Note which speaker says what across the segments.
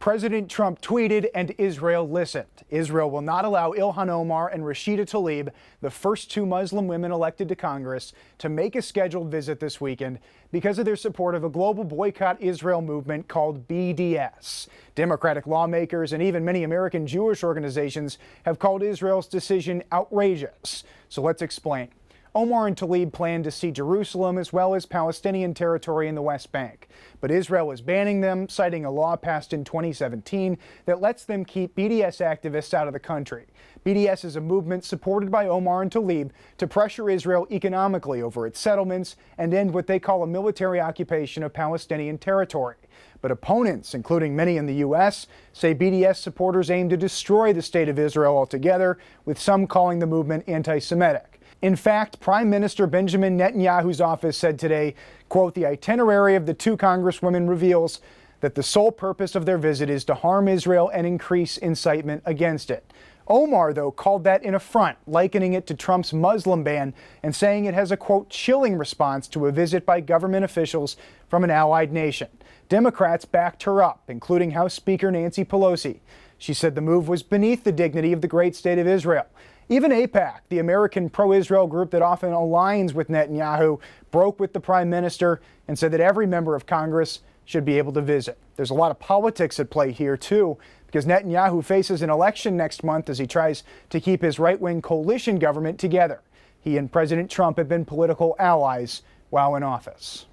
Speaker 1: President Trump tweeted and Israel listened. Israel will not allow Ilhan Omar and Rashida Tlaib, the first two Muslim women elected to Congress, to make a scheduled visit this weekend because of their support of a global boycott Israel movement called BDS. Democratic lawmakers and even many American Jewish organizations have called Israel's decision outrageous. So let's explain. Omar and Tlaib plan to see Jerusalem as well as Palestinian territory in the West Bank. But Israel is banning them, citing a law passed in 2017 that lets them keep BDS activists out of the country. BDS is a movement supported by Omar and Tlaib to pressure Israel economically over its settlements and end what they call a military occupation of Palestinian territory. But opponents, including many in the U.S., say BDS supporters aim to destroy the state of Israel altogether, with some calling the movement anti-Semitic. In fact, Prime Minister Benjamin Netanyahu's office said today, quote, "The itinerary of the two congresswomen reveals that the sole purpose of their visit is to harm Israel and increase incitement against it." Omar, though, called that an affront, likening it to Trump's Muslim ban and saying it has a, quote, "chilling response to a visit by government officials from an allied nation." Democrats backed her up, including House Speaker Nancy Pelosi. She said the move was beneath the dignity of the great state of Israel. Even AIPAC, the American pro-Israel group that often aligns with Netanyahu, broke with the prime minister and said that every member of Congress should be able to visit. There's a lot of politics at play here, too, because Netanyahu faces an election next month as he tries to keep his right-wing coalition government together. He and President Trump have been political allies while in office.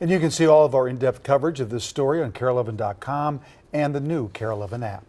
Speaker 2: And you can see all of our in-depth coverage of this story on KARE11.com and the new KARE 11 app.